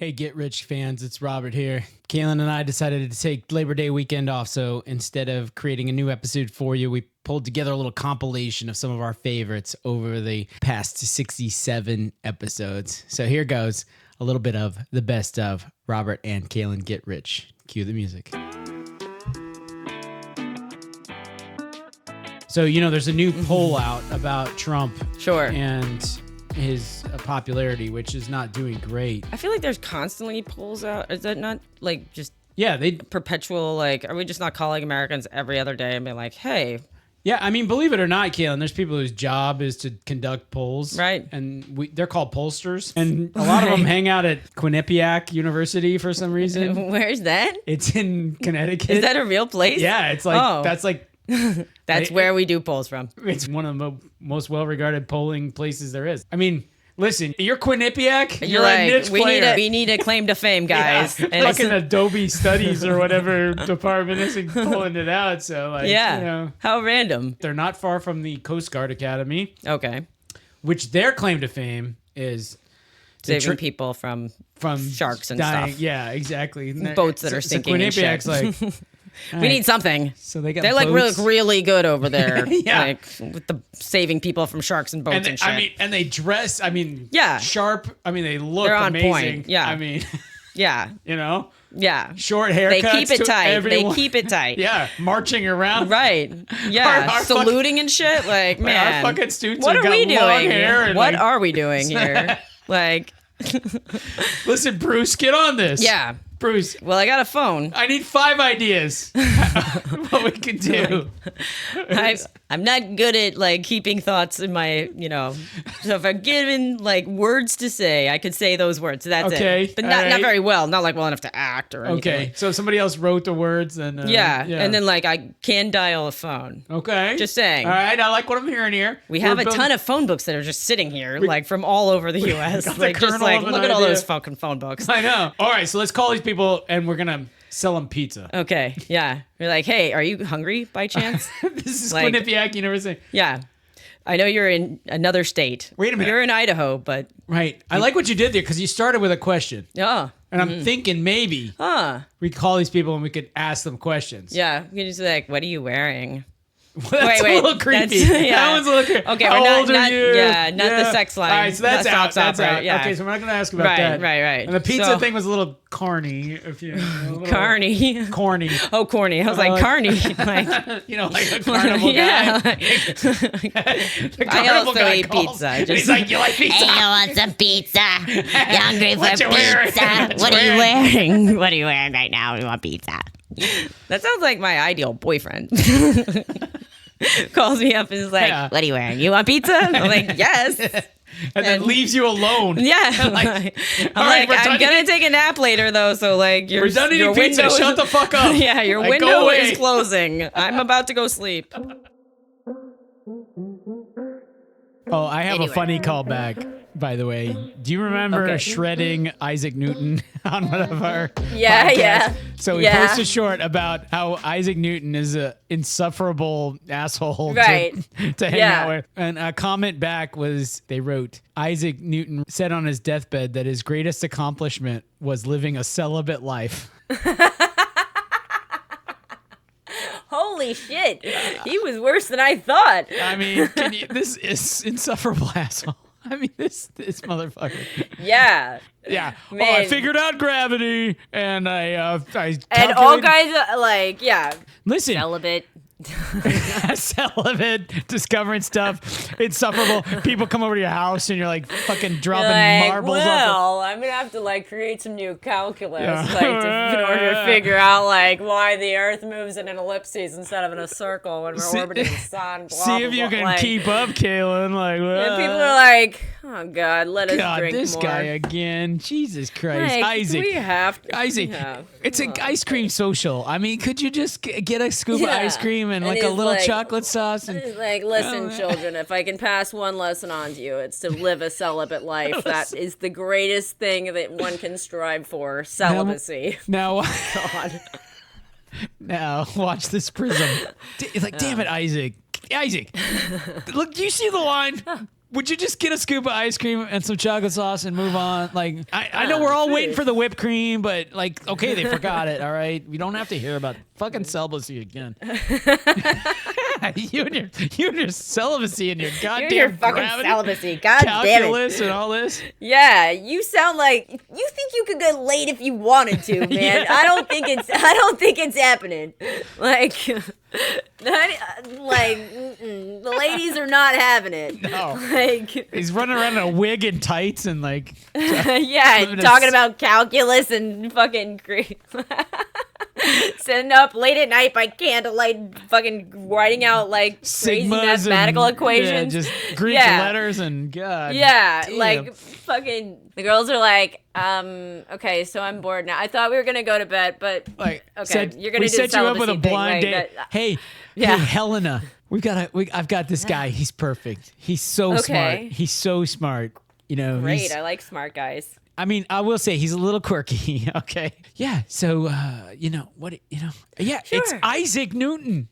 Hey, Get Rich fans, it's Robert here. Kalyn and I decided to take Labor Day weekend off, so instead of creating a new episode for you, we pulled together a little compilation of some of our favorites over the past 67 episodes. So here goes a little bit of the best of Robert and Kalyn Get Rich. Cue the music. So, there's a new poll out about Trump. Sure. And his popularity, which is not doing great. I feel like there's constantly polls out. Is that not like just they perpetual, like, are we just not calling Americans every other day and be like, hey? Yeah, I mean, believe it or not, Kalyn, there's people whose job is to conduct polls. Right. And they're called pollsters. And a lot of them hang out at Quinnipiac University for some reason. Where's that? It's in Connecticut. Is that a real place? Yeah, it's like, that's like... That's where we do polls from. It's one of the most well-regarded polling places there is. I mean, listen, you're Quinnipiac, you're like, a niche player. We need a claim to fame, guys. Yeah, and fucking Adobe Studies or whatever department isn't pulling it out. So, like, how random. They're not far from the Coast Guard Academy. Okay. Which their claim to fame is... saving people from sharks and dying. stuff. Yeah, exactly. Boats that are sinking. So Quinnipiac's like... We need something. So they got They're boats. like really good over there. Yeah. Like with the saving people from sharks and boats and shit. I mean, and they dress, sharp. I mean, they look They're on amazing. point. Yeah. I mean, yeah. Yeah. Short haircuts. They keep it tight. Everyone. They keep it tight. Yeah. Marching around. Right. Yeah. Our saluting and shit. Like, man. Our fucking students what are we doing? Hair What are we doing here? Like. Listen, Bruce, get on this. Yeah. Bruce. Well, I got a phone. I need 5 ideas what we can do. I'm not good at like keeping thoughts in my, so if I'm given like words to say, I could say those words. That's it. But not very well. Not like well enough to act or anything. Okay. So if somebody else wrote the words and yeah. And then like I can dial a phone. Okay. Just saying. All right. I like what I'm hearing here. We have a ton of phone books that are just sitting here, like from all over the U.S. Like just like look at all those fucking phone books. I know. All right. So let's call these people and we're gonna sell them pizza. Okay, yeah. You're like, hey, are you hungry by chance? This is like, Quinnipiac University. Yeah. I know you're in another state. Wait a minute. You're in Idaho, but... Right. I like what you did there because you started with a question. Yeah. And I'm thinking maybe we call these people and we could ask them questions. Yeah. You can just be like, what are you wearing? Well, that's a little creepy. That one's a little creepy. Okay, How old are you? Yeah, not the sex line. All right, so that's out. That's out. Yeah. Okay, so we're not going to ask about that. Right. And the pizza thing was a little corny. Carny. Corny. Oh, corny. I was like, carny. Like a carnival guy. I also eat pizza. He's like, you like pizza? Hey, you want some pizza? You hungry for pizza? What are you wearing? What are you wearing right now? We want pizza. That sounds like my ideal boyfriend. Calls me up and is like, what are you wearing? You want pizza? I'm like, yes. And then leaves you alone. Yeah. I'm going to take a nap later, though. So, like, we're done eating pizza. Shut the fuck up. Yeah, your window is closing. I'm about to go sleep. Oh, I have a funny callback, by the way. Do you remember shredding Isaac Newton on one of our podcasts? Yeah. So we posted short about how Isaac Newton is an insufferable asshole to hang out with. And a comment back was, they wrote, Isaac Newton said on his deathbed that his greatest accomplishment was living a celibate life. Holy shit. He was worse than I thought. I mean, this is insufferable asshole. I mean, this motherfucker. Yeah. Yeah. Man. Oh, I figured out gravity, and I and all guys listen, celibate. Celibate, discovering stuff, insufferable. People come over to your house and you're like fucking dropping marbles. Well, I'm gonna have to like create some new calculus, in order to figure out like why the Earth moves in an ellipses instead of in a circle when we're orbiting the sun. Blah, see if you can keep up, Kalyn. Like, and people are like, oh God, let us drink this more. guy again. Jesus Christ, like, Isaac. We have to. Isaac, it's an ice cream social. I mean, could you just get a scoop of ice cream and like a little chocolate sauce? And he's like, listen, children, if I can pass one lesson on to you, it's to live a celibate life. That is the greatest thing that one can strive for, celibacy. Now, God. Now, watch this prism. It's like, damn it, Isaac. Look, do you see the line? would you just get a scoop of ice cream and some chocolate sauce and move on? Like, I know we're all waiting for the whipped cream, but like, okay, they forgot it. All right, we don't have to hear about fucking celibacy again. you and your celibacy and your goddamn your fucking gravity, celibacy. God damn it. Calculus and all this. Yeah, you sound like you think you could get laid if you wanted to, man. Yeah. I don't think it's happening. Like, the ladies are not having it. No. Like, He's running around in a wig and tights and like, yeah, talking about calculus and fucking sitting up late at night by candlelight, fucking writing out like crazy sigmas mathematical and, equations. yeah, just Greek letters and God. Yeah, damn. like fucking the girls are like, okay, so I'm bored now. I thought we were gonna go to bed, but like okay, you're gonna we do set the you up with a celibacy thing, blind like date. that. Hey, Yeah. hey, Helena, I've got this guy. He's perfect. He's so smart. He's so smart. You know, Great, I like smart guys. I mean, I will say he's a little quirky. Okay. Yeah. So, yeah, Sure. it's Isaac Newton.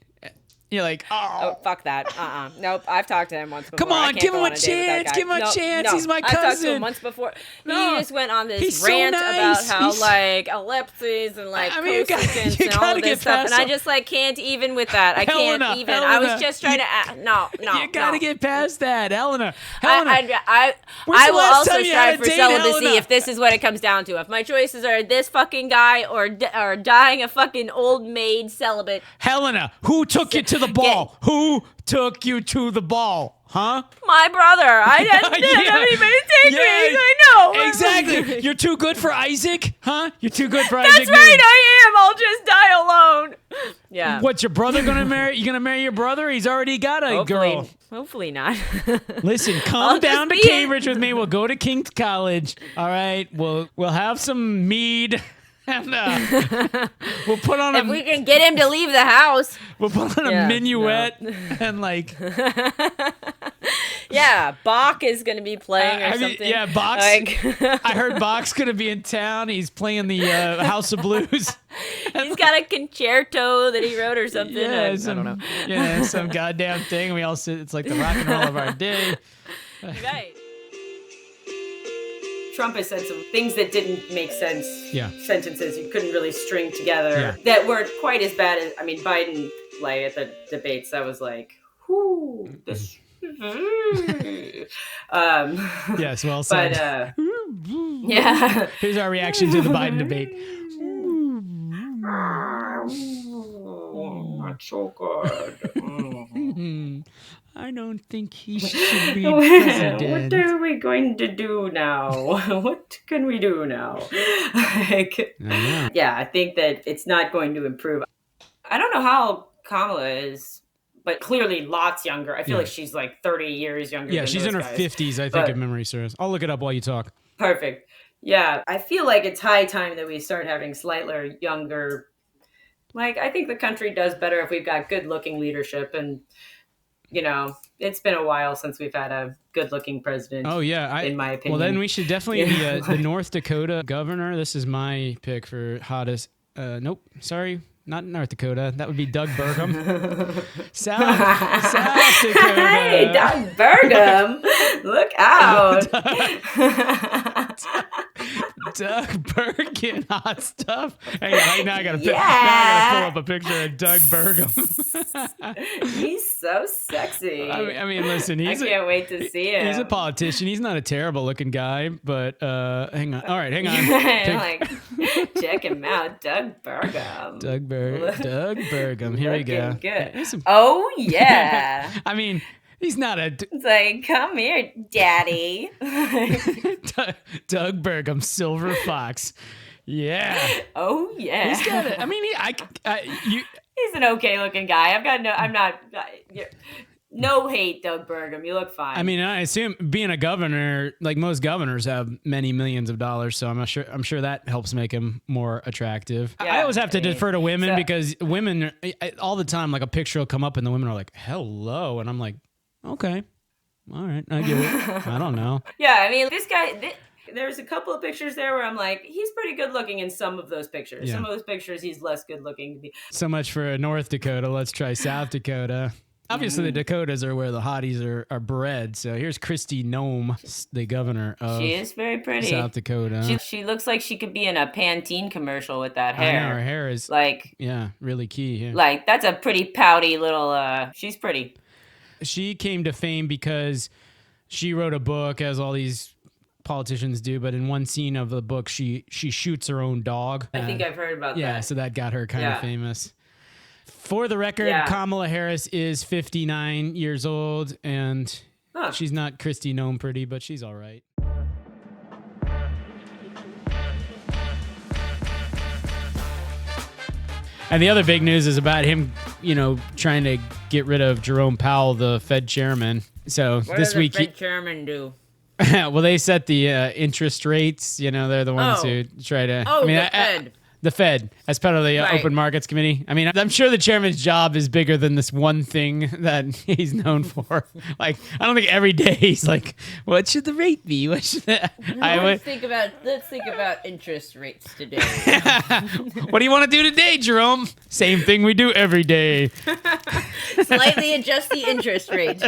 You're like, Oh, fuck that. Nope, I've talked to him once before. Come on, I can't give go him a on date with that chance, guy. give him a chance. No, He's my I've talked to cousin. him once before. No. He just went on this He's so rant nice. about how He's- like ellipses and like I mean, you cosecants and gotta all of get this stuff, past and I all- just like can't even with that. I Helena, can't even. I was Helena, just trying to. No. You gotta no. get past that, Helena. I When's the will last also time you had strive a for date, celibacy Helena? if this is what it comes down to. If my choices are this fucking guy or dying a fucking old maid celibate. Helena, who took you to the ball? Who took you to the ball? Huh? My brother. I didn't have anybody take me. I know. Exactly. You're too good for Isaac? Huh? You're too good for That's Isaac. right, Newton. I am. I'll just die alone. Yeah. What's your brother gonna marry? You gonna marry your brother? He's already got a girl. Hopefully not. Listen, come I'll down to just be- Cambridge with me. We'll go to King's College. All right. We'll have some mead. And we'll put on if we can get him to leave the house. we'll put on a Yeah, minuet and like Yeah, Bach is going to be playing or something. yeah, Bach's. Like, I heard Bach's gonna be in town. He's playing the House of Blues. he's got a concerto that he wrote or something. Yeah, I don't know. Yeah, some goddamn thing. We all sit. It's like the rock and roll of our day. Right. Trump has said some things that didn't make sense. Yeah. Sentences you couldn't really string together Yeah. that weren't quite as bad as, I mean, Biden, like at the debates, that was like, whoo, this. Yes, well said. But, yeah. Here's our reaction to the Biden debate. Not so good. I don't think he should be president. What are we going to do now? What can we do now? Yeah, I think that it's not going to improve. I don't know how Kamala is, but clearly lots younger. I feel like she's like 30 years younger. Yeah, than she's those in her guys. 50s, I think, if memory serves. I'll look it up while you talk. Perfect. Yeah, I feel like it's high time that we start having slightly younger. Like, I think the country does better if we've got good-looking leadership, and you know, it's been a while since we've had a good-looking president. Oh yeah, in my opinion. Well, then we should definitely be the North Dakota governor. This is my pick for hottest. Nope, sorry, not North Dakota. That would be Doug Burgum. South Dakota. Hey, Doug Burgum, look out! Doug Burgum, hot stuff. Hey, now I gotta pull up a picture of Doug Burgum. He's so sexy. I mean, listen, I can't wait to see him. He's a politician. He's not a terrible looking guy, but hang on. All right, hang on. Like, check him out, Doug Burgum. Doug Burgum. Here we go. Good. Here's some- Oh yeah. I mean, he's not a It's like, come here, daddy. Doug Burgum, Silver Fox. Yeah. Oh yeah. He's got it. I mean, He's an okay looking guy. I'm not. No hate, Doug Burgum. You look fine. I mean, I assume being a governor, like most governors, have many millions of dollars, so I'm sure that helps make him more attractive. Yeah, I always have to defer to women so- because women all the time, like a picture will come up and the women are like, "Hello," and I'm like, "Okay, all right, I get it. I don't know." Yeah, I mean, this guy. There's a couple of pictures there where I'm like, he's pretty good looking in some of those pictures. Yeah. Some of those pictures, he's less good looking to be. So much for North Dakota. Let's try South Dakota. Obviously, the Dakotas are where the hotties are bred. So here's Kristi Noem, the governor of She is very pretty. South Dakota. She looks like she could be in a Pantene commercial with that hair. I know, her hair is like, yeah, really key. Yeah. Like, that's a pretty pouty little, she's pretty. She came to fame because she wrote a book, as all these politicians do, but in one scene of the book, she shoots her own dog. I think I've heard about that. Yeah, so that got her kind of famous. For the record, Kamala Harris is 59 years old, and she's not Kristi Noem pretty, but she's all right. And the other big news is about him, trying to get rid of Jerome Powell, the Fed chairman. So this week, what does the Fed chairman do? Well, they set the interest rates. They're the ones who try to. The Fed. The Fed, as part of the Open Markets Committee. I mean, I'm sure the chairman's job is bigger than this one thing that he's known for. Like, I don't think every day he's like, what should the rate be? Let's think about interest rates today. What do you want to do today, Jerome? Same thing we do every day. Slightly adjust the interest rate.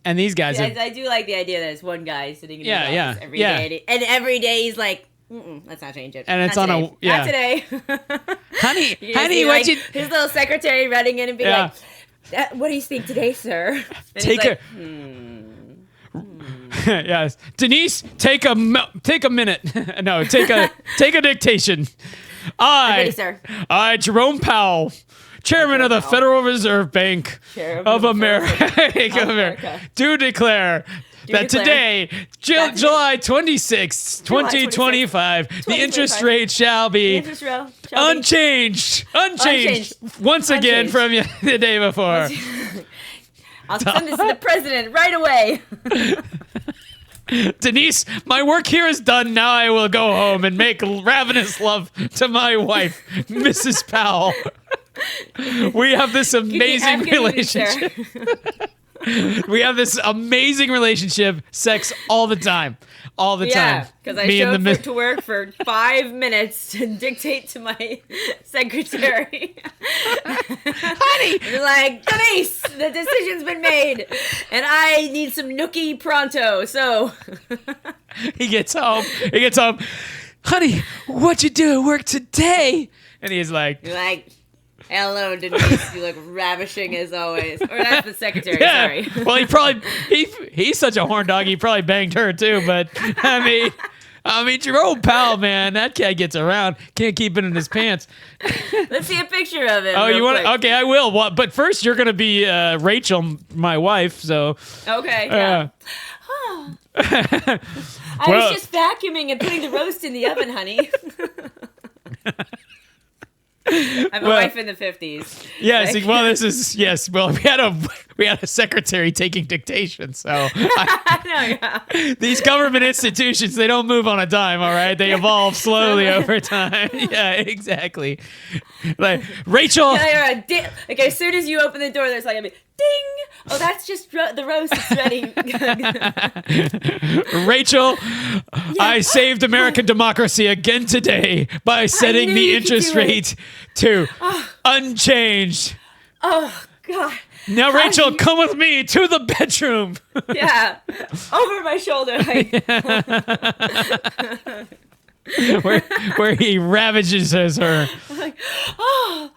And these guys I do like the idea that it's one guy sitting in his office every day. And every day he's like, let's not change it. And it's not on today. Not today. honey, what you... His little secretary running in and being like, what do you think today, sir? And take a... Yes. Denise, take a minute. No, take a dictation. Ready, sir. I, Jerome Powell, Chairman of the Federal Reserve Bank of America, do declare that today, July 26, 2025, the interest rate shall be unchanged. Once again from the day before. I'll send this to the president right away. Denise, my work here is done. Now I will go home and make ravenous love to my wife, Mrs. Powell. We have this amazing relationship. We have this amazing relationship, sex all the time. All the time. Yeah, because I show up to work for 5 minutes to dictate to my secretary. Honey! You're like, Denise, the decision's been made, and I need some nookie pronto, so. He gets home. Honey, what'd you do at work today? And he's like... You're like... Hello, Denise. You look ravishing as always. Or that's the secretary, sorry. Well, he's such a horn dog, he probably banged her too, but I mean, Jerome Powell, man, that guy gets around. Can't keep it in his pants. Let's see a picture of it. Oh, you want to? Okay, I will. But first, you're going to be Rachel, my wife, so. Okay, yeah. I was just vacuuming and putting the roast in the oven, honey. I'm a wife in the 50s. Yes. Like, well, this is yes. Well, we had a secretary taking dictation. So these government institutions, they don't move on a dime. All right, they evolve slowly over time. Yeah, exactly. Like Rachel. Like as soon as you open the door, there's like a ding. Oh, that's just the roast. It's ready. Rachel, I saved American democracy again today by setting the interest rate to unchanged. Oh, God. Now, Rachel, come with me to the bedroom. Yeah, over my shoulder. Where he ravages her. I'm like, oh,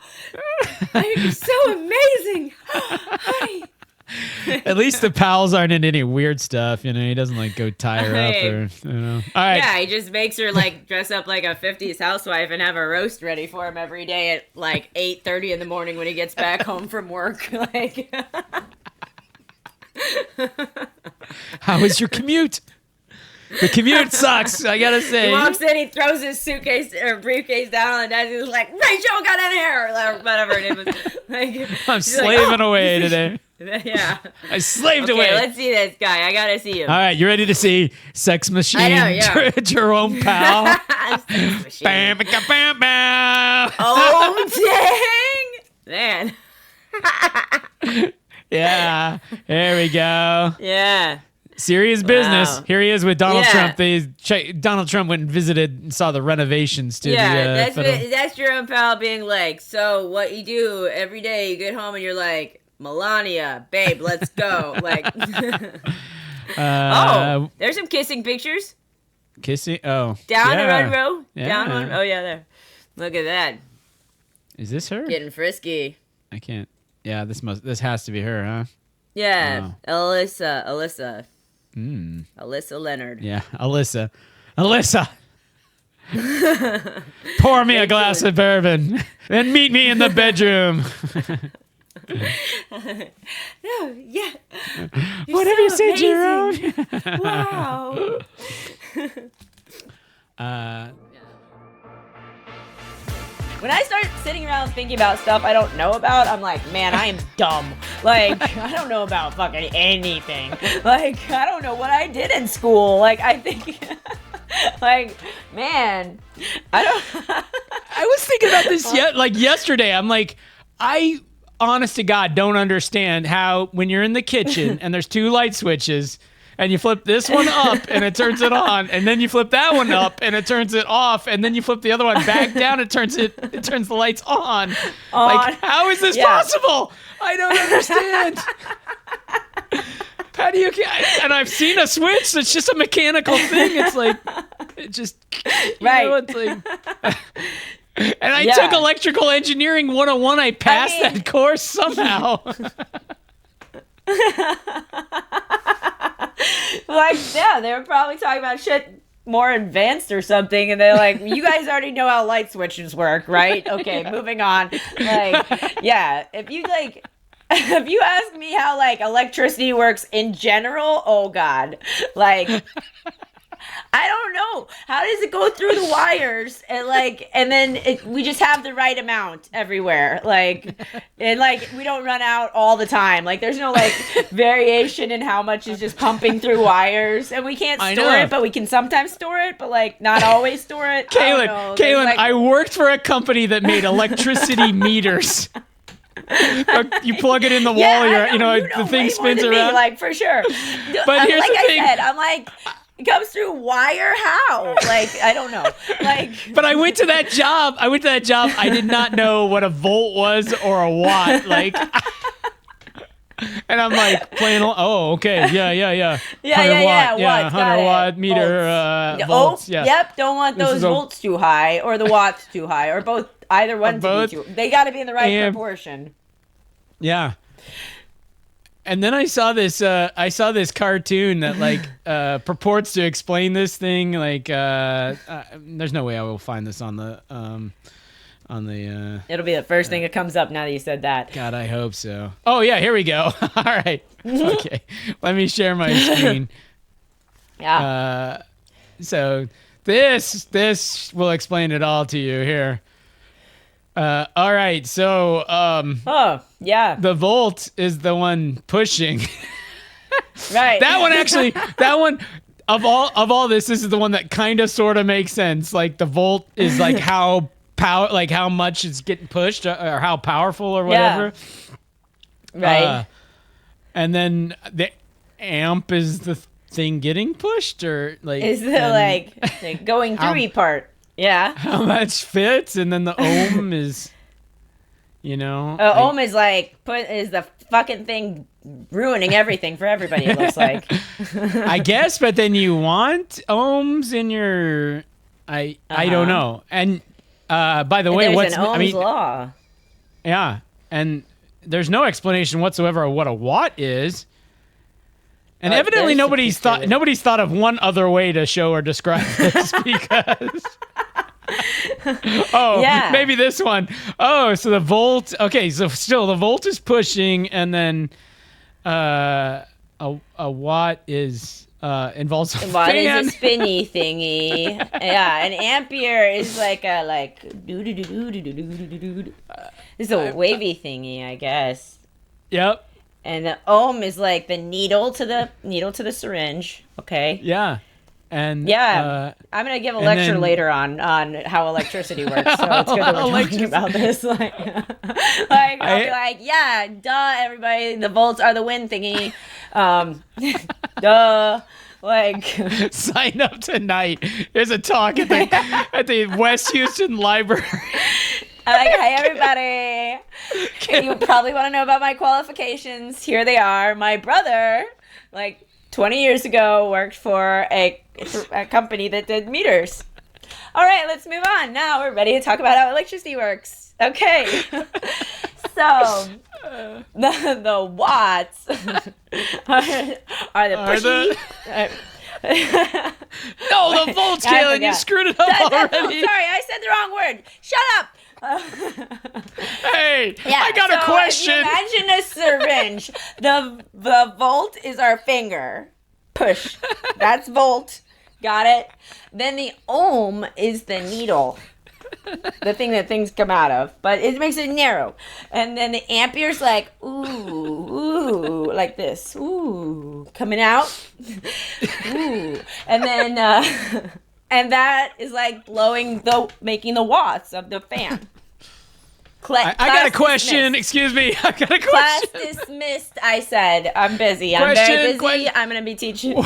you're so amazing. Honey. At least the Powells aren't in any weird stuff, He doesn't go tie her up or All right. Yeah, he just makes her dress up like a 50s housewife and have a roast ready for him every day at 8:30 in the morning when he gets back home from work. How was your commute? The commute sucks, I gotta say. He walks in, he throws his suitcase or briefcase down on the desk. He's like, Rachel, got in here, or whatever it was. I'm slaving away today. Yeah. I slaved away. Okay, let's see this guy. I gotta see you. All right, you ready to see Sex Machine? I know, yeah. Jerome Powell. Sex Machine. Bam, bam, bam. Oh, dang. Man. Yeah, there we go. Yeah. Serious business. Wow. Here he is with Donald Trump. Donald Trump went and visited and saw the renovations to the that's Jerome Powell being like, so what you do every day, you get home and you're like, Melania, babe, let's go. Like, oh, there's some kissing pictures. Kissing? Oh. Down one row. Yeah. Down one. Oh, yeah, there. Look at that. Is this her? Getting frisky. I can't. Yeah, this has to be her, huh? Yeah. Wow. Alyssa. Alyssa Leonard. Yeah, Alyssa. Pour me a glass of bourbon and meet me in the bedroom. No, yeah. Whatever you say, Jerome. Wow. When I start sitting around thinking about stuff I don't know about, I'm like, man, I am dumb. Like, I don't know about fucking anything. Like, I don't know what I did in school. Like, I think, like, man, I don't. I was thinking about this yesterday. I'm like, I, honest to God, don't understand how when you're in the kitchen and there's 2 light switches, and you flip this one up and it turns it on, and then you flip that one up and it turns it off, and then you flip the other one back down, it turns the lights on. Like, how is this possible? I don't understand. How do you? And I've seen a switch. It's just a mechanical thing. It's like, it just right. It's like. And I took electrical engineering 101. I passed that course somehow. Like, yeah, they were probably talking about shit more advanced or something, and they're like, you guys already know how light switches work, right? Okay, moving on. Like, yeah, if you ask me how, like, electricity works in general, oh god, like, I don't know. How does it go through the wires and then we just have the right amount everywhere? Like, and like we don't run out all the time. Like, there's no like variation in how much is just pumping through wires, and we can't store it, but we can sometimes store it, but like not always store it. Kalyn, I worked for a company that made electricity meters. You plug it in the wall, the thing spins around. Like, for sure. But here's the thing. I said, I'm like, it comes through wire? How? Like, I don't know. Like, but I went to that job. I did not know what a volt was or a watt. Like, and I'm like playing. Oh, okay. Yeah. 100 watt meter volts. Yeah. Yep. Don't want those volts too high or the watts too high or both. Either one to be too. They got to be in the right proportion. Yeah. And then I saw this cartoon that like purports to explain this thing. Like, there's no way I will find this on the. It'll be the first thing that comes up now that you said that. God, I hope so. Oh yeah, here we go. All right. Okay, let me share my screen. Yeah. So this will explain it all to you here. All right, so the volt is the one pushing. Right. that one of all this is the one that kind of sort of makes sense. Like, the volt is like how much it's getting pushed or how powerful or whatever. Yeah. Right. And then the amp is the thing getting pushed, or like is the going through part. Yeah. How much fits, and then the ohm is, ohm is is the fucking thing ruining everything for everybody, it looks like. I guess, but then you want ohms in your, I don't know. And by the way, what's Ohm's law? Yeah, and there's no explanation whatsoever of what a watt is. And evidently nobody's thought of one other way to show or describe this because maybe this one. Oh, so the volt. Okay, so still the volt is pushing, and then a watt is involves a watt fan. Is a spinny thingy. Yeah, an ampere is like a This is a wavy thingy, I guess. Yep. And the ohm is like the needle to the syringe. Okay. Yeah. And I'm gonna give a lecture later on how electricity works. So it's good that we're talking about this. Like I'll be like, yeah, duh, everybody. The volts are the wind thingy. Duh. Like, sign up tonight. There's a talk at the West Houston Library. Like, hey, everybody. You probably want to know about my qualifications. Here they are. My brother, like 20 years ago, worked for a company that did meters. All right, let's move on. Now we're ready to talk about how electricity works. Okay. So, the watts are the pushy... No, the volts, Kalyn. You screwed it up already. Sorry, I said the wrong word. Shut up. Hey, I got a question. Imagine a syringe. The volt is our finger. Push. That's volt. Got it? Then the ohm is the needle. The thing that things come out of, but it makes it narrow. And then the ampere's like, ooh, like this, ooh, coming out, ooh. And then, and that is like making the watts of the fan. I got a question. Dismissed. Excuse me. I got a question. Class dismissed, I said. I'm busy. I'm very busy. I'm going to be teaching.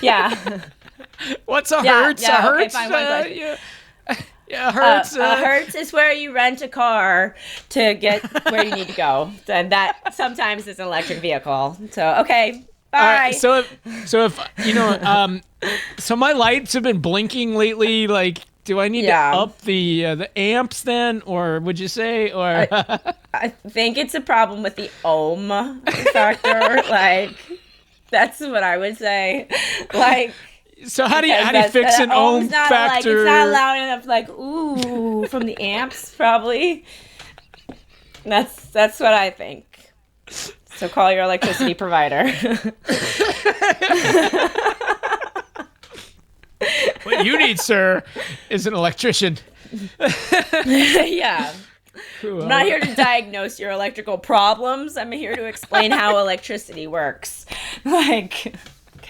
Yeah. What's a hertz? Yeah, a hertz? Okay, fine, Yeah, hertz. A hertz is where you rent a car to get where you need to go, and that sometimes is an electric vehicle. So okay, bye. So if you know, so my lights have been blinking lately. Like, do I need to up the amps then, or would you say, or? I think it's a problem with the ohm factor. Like, that's what I would say. Like. So how do you fix an ohm factor? Like, it's not loud enough. Like, ooh, from the amps, probably. That's what I think. So call your electricity provider. What you need, sir, is an electrician. Yeah. I'm not here to diagnose your electrical problems. I'm here to explain how electricity works. Like.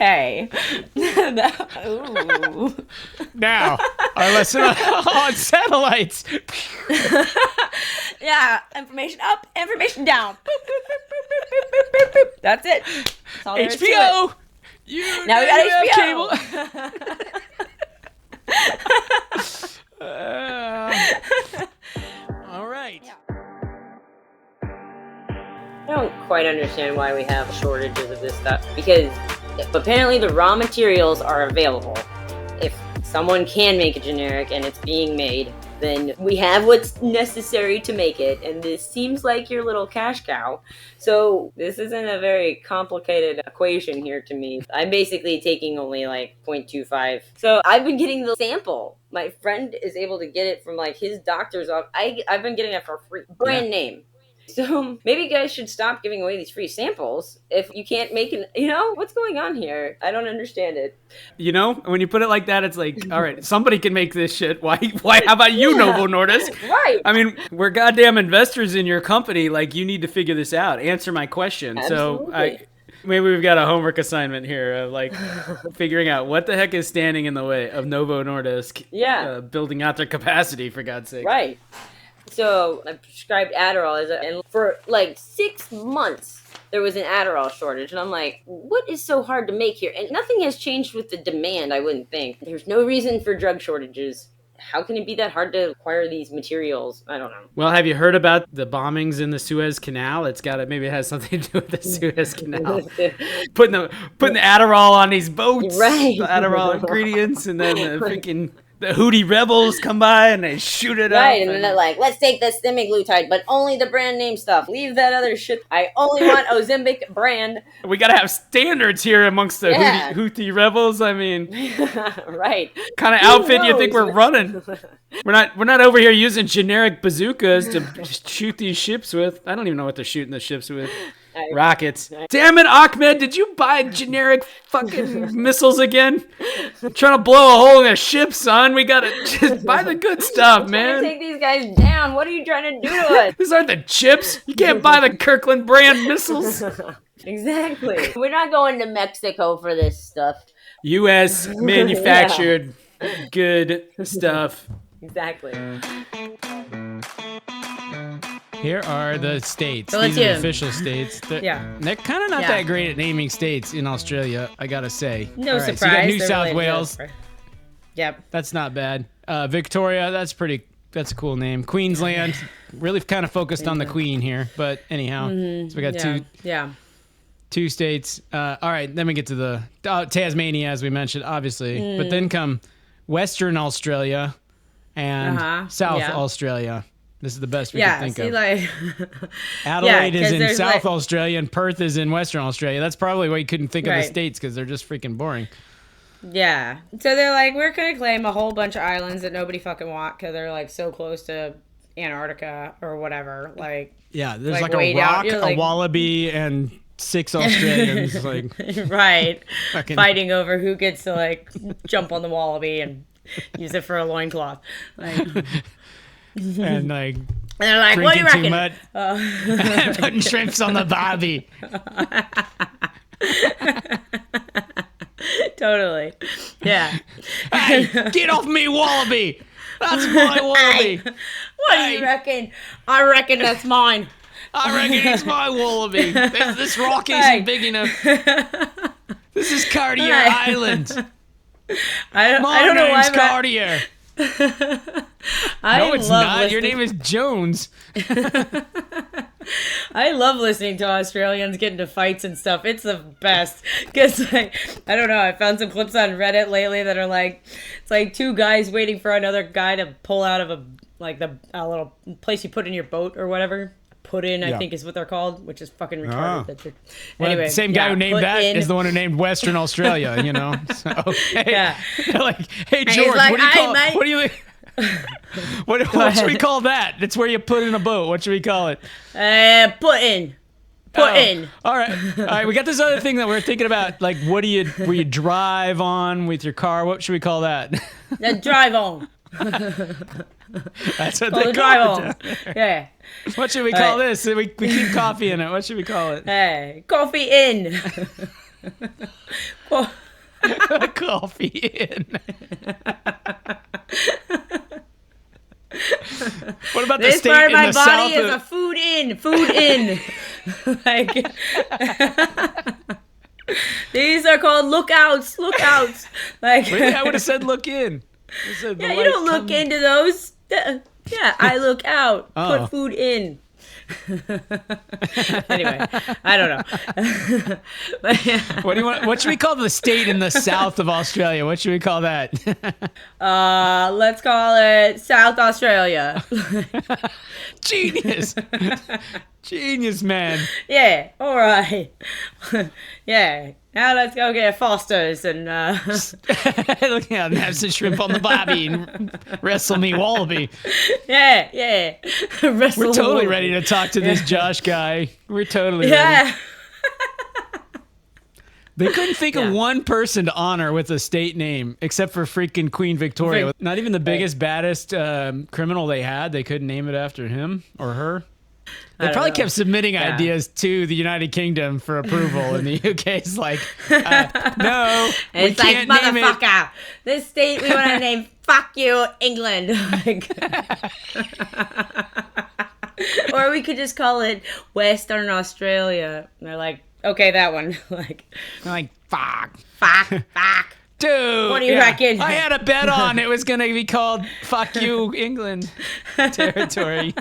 Okay. Ooh. Now, our lesson on satellites. Yeah, information up, information down. Boop, boop, boop, boop, boop, boop, boop, boop. That's it. That's all there is to HBO. it. Now we got HBO. All right. Yeah. I don't quite understand why we have shortages of this stuff, because apparently the raw materials are available. If someone can make a generic and it's being made, then we have what's necessary to make it, and this seems like your little cash cow. So this isn't a very complicated equation here to me. I'm basically taking only like 0.25. So I've been getting the sample. My friend is able to get it from like his doctor's office. I've been getting it for free. Brand name. So maybe you guys should stop giving away these free samples if you can't make it. You know, what's going on here? I don't understand it. You know, when you put it like that, it's like, all right, somebody can make this shit. Why how about you, Novo Nordisk? Right. I mean, we're goddamn investors in your company. Like, you need to figure this out. Answer my question. Absolutely. So maybe we've got a homework assignment here of like figuring out what the heck is standing in the way of Novo Nordisk building out their capacity, for God's sake. Right. So I prescribed Adderall, and for like 6 months, there was an Adderall shortage. And I'm like, what is so hard to make here? And nothing has changed with the demand, I wouldn't think. There's no reason for drug shortages. How can it be that hard to acquire these materials? I don't know. Well, have you heard about the bombings in the Suez Canal? Maybe it has something to do with the Suez Canal. putting the Adderall on these boats, right? The Adderall ingredients, and then the freaking... The Houthi rebels come by and they shoot it up. Right, and then they're like, let's take the semaglutide, but only the brand name stuff. Leave that other shit. I only want Ozempic brand. We gotta have standards here amongst the Houthi rebels. I mean, right. Kind of outfit you think we're running? We're not over here using generic bazookas to shoot these ships with. I don't even know what they're shooting the ships with. Rockets. Damn it, Ahmed, did you buy generic fucking missiles again? I'm trying to blow a hole in a ship, son. We gotta just buy the good stuff, man. Take these guys down. What are you trying to do to us? These aren't the chips. You can't buy the Kirkland brand missiles. Exactly. We're not going to Mexico for this stuff. U.S. manufactured good stuff. Exactly. Here are the states. So These are the official states. They're kind of not Yeah. that great at naming states in Australia, I gotta say. No All right, surprise. So you got New They're South really Wales. Yep. That's not bad. Victoria, that's a cool name. Queensland, really kind of focused on the Queen here, but anyhow. So we got two states. All right, then we get to the Tasmania, as we mentioned, obviously. But then come Western Australia and South Australia. This is the best we can think of. Like, Adelaide is in South Australia and Perth is in Western Australia. That's probably why you couldn't think of the states, because they're just freaking boring. Yeah. So they're like, we're going to claim a whole bunch of islands that nobody fucking want because they're like so close to Antarctica or whatever. Like, yeah, there's like a rock, a wallaby, and 6 Australians like right, fighting over who gets to like jump on the wallaby and use it for a loincloth. Like, and like, and they're like, what do you reckon? Putting shrimps on the barbie. Totally. Yeah. Hey, get off me, wallaby. That's my wallaby. Hey, what do you reckon? I reckon that's mine. I reckon it's my wallaby. This rock isn't big enough. This is Cartier Island. I don't My know name's why, Cartier. No, it's not. Your name is Jones. I love listening to Australians get into fights and stuff. It's the best. Because, I don't know, I found some clips on Reddit lately that are like, it's like two guys waiting for another guy to pull out of a little place you put in your boat or whatever. Put in, I think is what they're called, which is fucking retarded. Anyway, the same guy who named that is the one who named Western Australia, you know? So, hey, they're like, hey, George, like, what do you call it? What do you... what should we call that? It's where you put in a boat. What should we call it? Put in. All right. We got this other thing that we're thinking about. Like, where you drive on with your car? What should we call that? Drive on. That's what they call it. Yeah. What should we call this? We keep coffee in it. What should we call it? Hey, coffee in. Coffee in. What about this the state part of in my the body south is a food in. Like, these are called lookouts. Like, really? I would have said look in. You don't look into those. Yeah, I look out. Put food in. Anyway, I don't know. But, yeah. What should we call the state in the south of Australia? What should we call that? Let's call it South Australia. Genius. Genius, man. Yeah, all right. Yeah. Now let's go get Foster's and look out and have some shrimp on the barbie and wrestle me wallaby. Yeah. We're totally ready to talk to this Josh guy. We're totally ready. They couldn't think of one person to honor with a state name except for freaking Queen Victoria. Not even the biggest, baddest criminal they had. They couldn't name it after him or her. They probably kept submitting ideas to the United Kingdom for approval, and the UK's like, no, it's we can't like, name motherfucker, this state we want to name, fuck you, England. Or we could just call it Western Australia. And they're like, okay, that one. Like, fuck. Dude, what do you reckon? I had a bet on it was going to be called Fuck You England territory.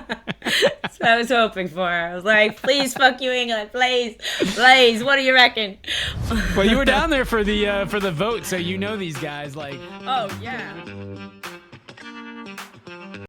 That's what I was hoping for. I was like, please, fuck you, England. Please, what do you reckon? Well, you were down there for the vote, so you know these guys. Like, oh, yeah.